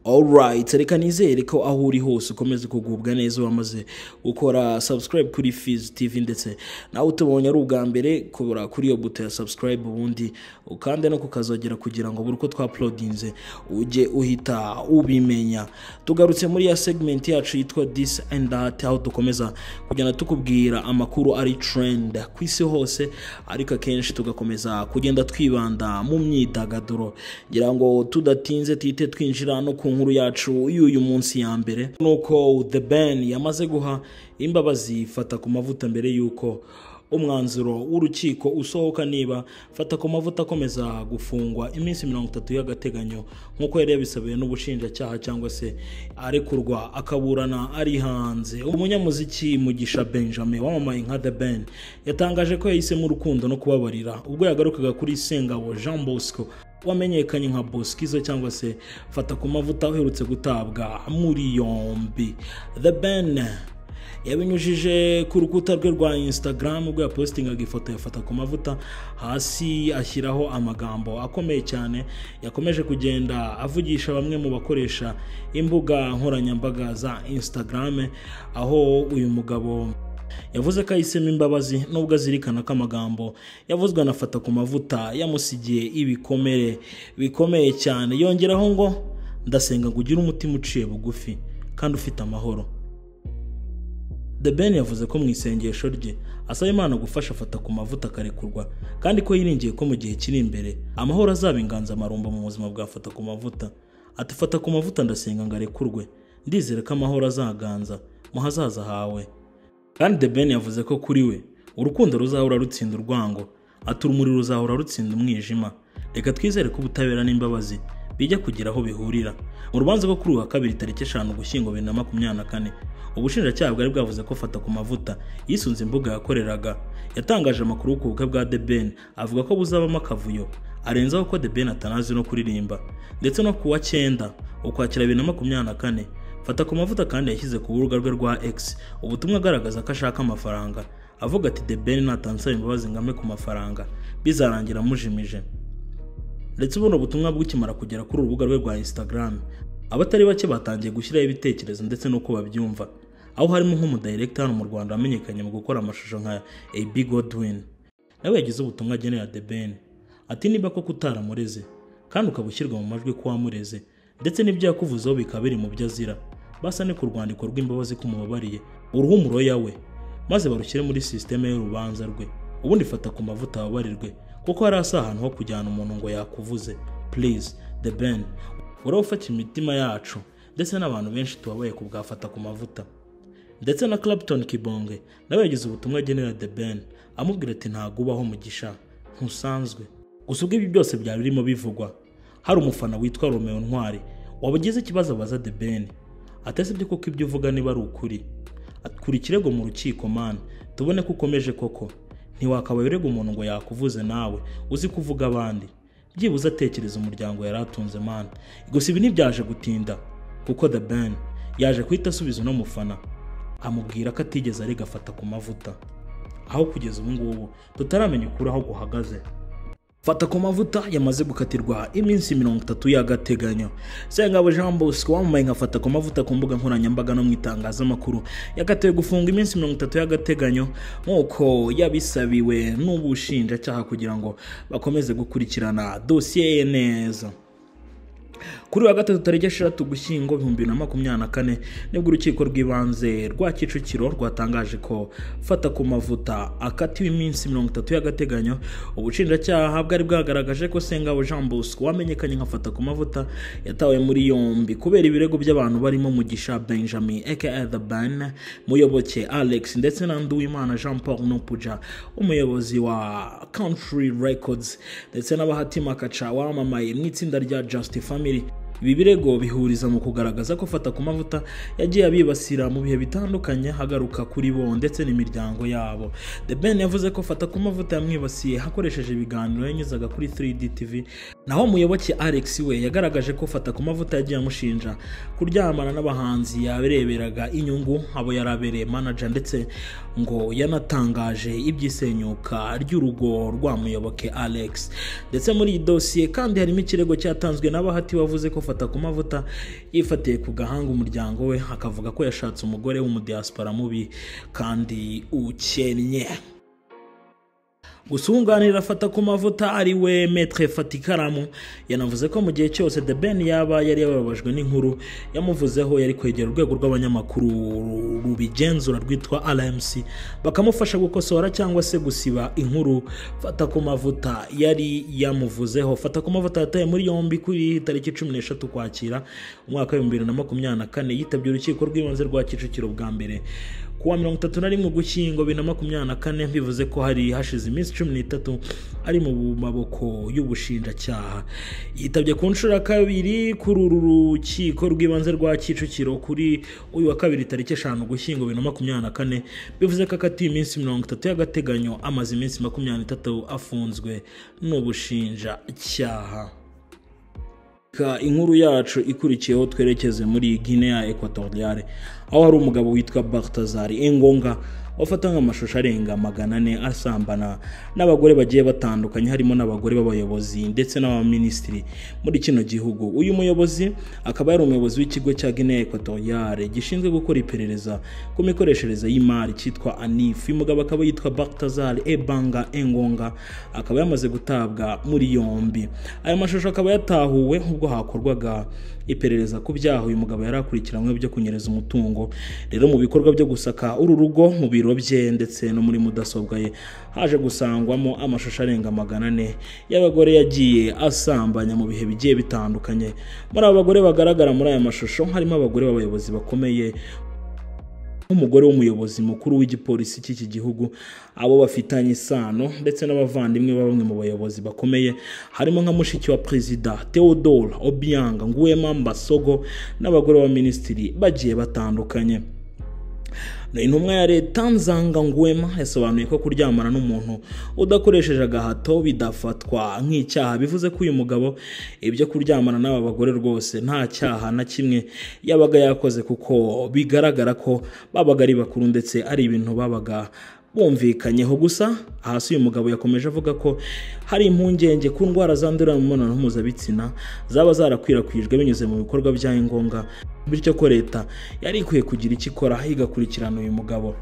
Alright, reka nizere ko aho uri hose ukomeze kugubwa neza wamaze gukora subscribe kuri Fizz TV ndetse nawe utubonye ari ubwa mbere kubura kuri yo buto ya subscribe ubundi ukande no kukazogera kugira ngo buri uko twa-uploadinze uje uhita ubimenya. Tugarutse muri ya segment yacu yitwa This and That, aho dukomeza kugenda tukubwira amakuru ari trend ku isi hose, ariko akenshi tugakomeza kugenda twibanda mu myidagaduro. Ngira ngo tudatinze tite twinjira no ku nkuru yacu y'uyu munsi ya mbere, nuko The Ben yamaze guha imbabazi Fata ku Mavuta mbere yuko umwanzuro w'urukiko usohoka niba Fata ku Mavuta akomeza gufungwa iminsi 30 y'agateganyo nkuko yari yabisabiye n'ubushinjacyaha cyangwa se arekurwa akaburana ari hanze. Umunyamuziki Mugisha Benjamin wamamaye nka The Ben yatangaje ko yahisemo urukundo no kubabarira ubwo yagarukaga kuri Sengabo Jean Bosco wamenyekanye nka Boskizo cyangwa se Fata ku Mavuta uherutse gutabwa muri yombi. The Ben yabinyujije ku rukuta rwe rwa Instagram ubwo yapostingaga ifoto ya Fata ku Mavuta, hasi ashyiraho amagambo akomeye cyane yakomeje kugenda avugisha bamwe mu bakoresha imbuga nkoranyambaga za Instagram, aho uyu mugabo yavuze ko ahisemo imbabazi nubwo azirikana ko amagambo yavuzwe na Fata ku Mavuta yamusigiye ibikomere bikomeye cyane. Yongeraho ngo ndasenga ngo ugire umutima uciye bugufi kandi ufite amahoro. The Ben yavuze ko mu isengesho rye asaba Imana gufasha Fata ku Mavuta akarekurwa kandi ko yiringiye ko mu gihe kiri imbere amahoro azaba inganza marumba mu buzima bwa Fata ku Mavuta. Ati Fata ku Mavuta ndasenga ngo arekurwe, ndizere ko amahoro azaganza mu hazaza hawe. Kandi The Ben yavuze ko kuri we urukundo ruzahora rutsinda urwango, ati urumuri ruzahora rutsinda umwijima. Reka twizere ko ubutabera n'imbabazi bijya kugira aho bihurira. Mu rubanza rwo kuri wa kabiri tariki 5 Ugushyingo 2024 ubushinjacyaha bwari bwavuze ko Fata ku Mavuta yisunze imbuga yakoreraga. Yatangaje amakuru y'ubukwe bwa The Ben avuga ko buzabamo akavuyo, arenzaho ko The Ben atanazi no kuririmba. Ndetse no kuwa 9 Ukwakira 2024 Fata ku Mavuta kandi yashyize ku rubuga rwe rwa X ubutumwa agaragaza ko ashaka amafaranga, avuga ati The Ben natansaba imbabazi ngame ku mafaranga bizarangira mujimije. Ndetse buno butumwa bw'ikimara kugera kuri urubuga rwe rwa Instagram, abatari bake batangiye gushyiraho ibitekerezo ndetse no kubabyumva, aho harimo nk'umudirector hano mu Rwanda amenyekanye mu gukora amashusho nka AB Godwin. Nawe yagize ubutumwa agenera The Ben ati niba ko kutaramureze kandi ukabushyirwa mu majwi ko wamureze ndetse n'ibyo yakuvuzeho bikabiri mu byo azira, basa ne ku rwandiko rw'imbabazi kumubabariye uruhumuro yawe maze barushyire muri systeme y'urubanza rwe, ubundi Fata ku Mavuta ababarirwe kuko hari ahantu ho kujyana umuntu ngo yakuvuze. Please The Ben urafata imitima yacu ndetse n'abantu benshi tubabaye ku bwa Fata ku Mavuta. Ndetse na Clapton Kibonge nawe yagize ubutumwa agenera The Ben amubwira ati ntago ubaho Mugisha ntusanzwe. Gusa ubwo ibi byose byari birimo bivugwa, hari umufana witwa Romeo Ntwari wabagize ikibazo abaza The Ben atesebye koko ibyo uvuga niba ari ukuri. Akuri kirego mu rukiko man tubone ko ukomeje koko, ntiwakabayirega umuntu ngo yakuvuze nawe uzi kuvuga abandi, byibuze atekereza umuryango yaratunze man. Gusa ibi ntibyaje gutinda kuko The Ben yaje kwita asubiza no mufana amubwira ko atigeze arega Fata ku Mavuta, aho kugeza ubu ngubu tutaramenya ukuri aho guhagaze. Fata ku Mavuta yamaze gukatirwa iminsi 30 y'agateganyo. Sengabo Jean Bosco wamamaye nka Fata ku Mavuta ku mbuga nkoranyambaga no mu itangazamakuru yakatiwe gufunga iminsi 30 y'agateganyo nkuko yabisabiwe n'ubushinjacyaha kugira ngo bakomeze gukurikirana dosiye ye neza. Kuri wa 3 tariki 6 Ugushyingo 2024 nibwo urukiko rw'ibanze rwa Kicukiro rwatangaje ko Fata ku Mavuta akatiwe iminsi 30 y'agateganyo. Ubushinjacyaha bwari bwagaragaje ko Sengabo Jean Bosco wamenyekanye nka Fata ku Mavuta yatawe muri yombi kubera ibirego by'abantu barimo Mugisha Benjamin aka The Ben, Muyoboke Alex ndetse na Nduwimana Jean Paul Nopuja umuyobozi wa Country Records ndetse n'abahatima Kaca wamamaye mu itsinda rya Just Family. Ibi birego bihuriza mu kugaragaza ko Fata ku Mavuta yagiye abibasira mu bihe bitandukanye hagaruka kuri bo ndetse n'imiryango yabo. The Ben yavuze ko Fata ku Mavuta yamwibasiye hakoresheje ibiganiro yanyuzaga kuri 3D TV, naho Muyoboke Alex we yagaragaje ko Fata ku Mavuta yagiye amushinja kuryamana n'abahanzi yabereberaga inyungu abo yarabereye manager, ndetse ngo yanatangaje ibyisenyuka ry'urugo rwa Muyoboke Alex. Ndetse muri iyi dosiye kandi harimo ikirego cyatanzwe n'abahati wavuze ko Fata ku Mavuta yifatiye ku gahanga umuryango we akavuga ko yashatse umugore w'umudiaspora mubi kandi ukennye. Gusunganira Fata ku Mavuta ari we Maître Fatikaramu yanavuze ko mu gihe cyose The Ben yaba yari yababajwe n'inkuru yamuvuzeho yari kwegera urwego rw'abanyamakuru rubigenzura rwitwa RMC bakamufasha gukosora cyangwa se gusiba inkuru Fata ku Mavuta yari yamuvuzeho. Fata ku Mavuta yataye muri yombi kuri tariki 13 Ukwakira umwaka wa 2024 yitabye urukiko rw'ibanze rwa Kicukiro bwa mbere kuwa 31 Ugushyingo 2024, bivuze ko hari hashize iminsi 13 ari mu maboko y'ubushinjacyaha. Yitabye ku nshuro kabiri kuri uru rukiko rw'ibanze rwa Kicukiro kuri uyu wa kabiri tariki 5 Ugushyingo 2024, bivuze ko akatiye iminsi 30 y'agateganyo amaze iminsi 23 afunzwe n'ubushinjacyaha. Inkuru yacu ikurikiyeho twerekeze muri Guinea Equatoriale aho hari umugabo witwa Balthazar Engonga wafatanga amashusho arenga 400 asambana n'abagore bagiye batandukanye harimo n'abagore b'abayobozi ndetse n'abaminisitiri muri kino gihugu. Uyu muyobozi akaba yari umuyobozi w'ikigo cya Guinea Equatoriale gishinzwe gukora iperereza ku mikoreshereze y'imari cyitwa ANIF. Uyu mugabo akaba yitwa Balthazar Ebanga Engonga akaba yamaze gutabwa muri yombi. Aya mashusho akaba yatahuwe ubwo hakorwaga iperereza ku byaha uyu mugabo yari akurikiranywe byo kunyereza umutungo. Rero mu bikorwa byo gusaka uru rugo mu biro bye ndetse no muri mudasobwa ye haje gusangwamo amashusho arenga 400 y'abagore yagiye asambanya mu bihe bigiye bitandukanye. Muri aba bagore bagaragara muri aya mashusho harimo abagore b'abayobozi bakomeye, umugore w'umuyobozi mukuru w'igipolisi cy'iki gihugu, abo bafitanye isano ndetse n'abavandimwe bamwe mu bayobozi bakomeye harimo nka mushiki wa Perezida Theodore Obiang Nguema Mbasogo n'abagore ba minisitiri bagiye batandukanye. Intumwa ya leta Nzanga Nguema yasobanuye ko kuryamana n'umuntu udakoresheje agahato bidafatwa nk'icyaha, bivuze ko uyu mugabo ibyo kuryamana n'aba bagore rwose nta cyaha na kimwe yabaga yakoze kuko bigaragara ko babaga ari bakuru ndetse ari ibintu babaga bumvikanyeho. Gusa hasi uyu mugabo yakomeje avuga ko hari impungenge ku ndwara zandurira mu mibonano mpuzabitsina zaba zarakwirakwijwe binyuze mu bikorwa bya Engonga, bityo ko leta yari ikwiye kugira icyo ikora igakurikirana uyu mugabo.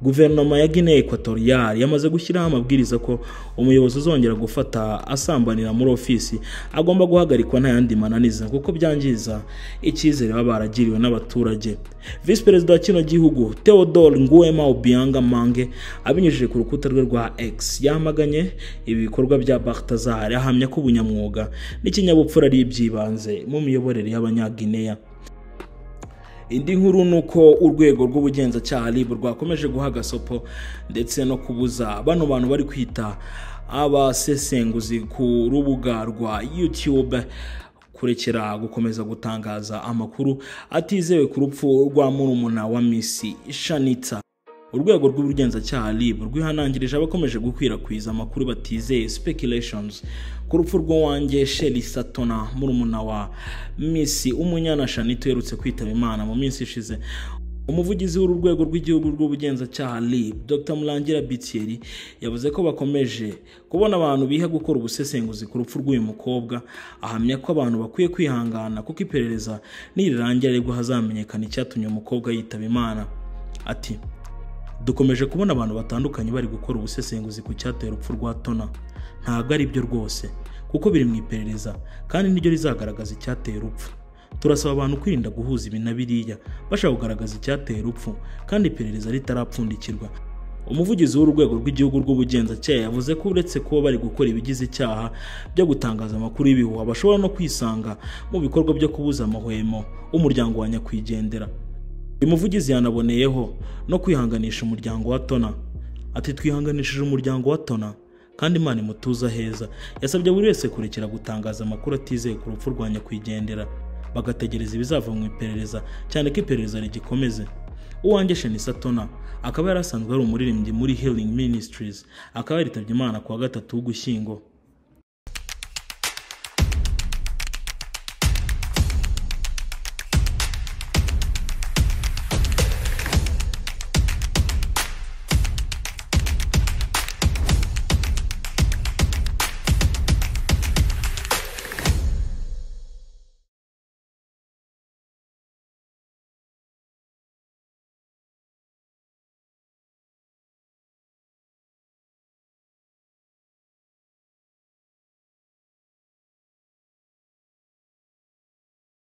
Guverinoma ya Guinea Equatoriale yamaze gushyiraho amabwiriza ko umuyobozi uzongera gufata asambanira muri ofisi agomba guhagarikwa nta yandi mananiza kuko byangiza icyizere baba baragiriwe n'abaturage. Vice President wa kino gihugu Theodore Nguema Obiang Mange abinyujije ku rukuta rwe rwa X yamaganye ibi bikorwa bya Balthazar, ahamya ko ubunyamwuga n'ikinyabupfura ari ibyibanze mu miyoborere y'Abanyaguinea. Indi nkuru nuko urwego rw'ubugenzacyaha RIB rwakomeje guha gasopo ndetse no kubuza bano bantu bari kwita abasesenguzi ku rubuga rwa YouTube kurekera gukomeza gutangaza amakuru atizewe ku rupfu rwa murumuna wa Miss Shanitha. Urwego rw'ubugenzacyaha RIB rwihanangirije abakomeje gukwirakwiza amakuru batizeye speculations ku rupfu rw'uwanjye Shelly Satona murumuna wa Miss Umunyana Shanitha yerutse kwitaba Imana mu minsi ishize. Umuvugizi w'uru rwego rw'igihugu rw'ubugenzacyaha RIB Dr Murangira Bitieri yavuze ko bakomeje kubona abantu biha gukora ubusesenguzi ku rupfu rw'uyu mukobwa, ahamya ko abantu bakwiye kwihangana kuko iperereza nirirangira aribwo hazamenyekana icyatumye umukobwa yitaba Imana. Ati dukomeje kubona abantu batandukanye bari gukora ubusesenguzi ku cyateye urupfu rwa Tona. Ntago ari byo rwose kuko biri mu iperereza kandi niryo rizagaragaza icyateye urupfu. Turasaba abantu kwirinda guhuza ibi na biriya bashaka kugaragaza icyateye urupfu kandi iperereza ritarapfundikirwa. Umuvugizi w'urwego rw'igihugu rw'ubugenzacyaha yavuze ko uretse kuba bari gukora ibigize icyaha byo gutangaza amakuru y'ibihuha bashobora no kwisanga mu bikorwa byo kubuza amahwemo umuryango wa nyakwigendera. Uyu muvugizi yanaboneyeho no kwihanganisha umuryango wa Tona. Ati twihanganishije umuryango wa Tona kandi Imana imutuza heza. Yasabye buri wese kurekera gutangaza amakuru atizeye ku rupfu rwa nyakwigendera bagategereza ibizava mu iperereza cyane ko iperereza rigikomeze. Uwanjye Shelly Satona akaba yarasanzwe ari umuririmbyi muri Healing Ministries, akaba yaritabye Imana kuwa 3 Ugushyingo.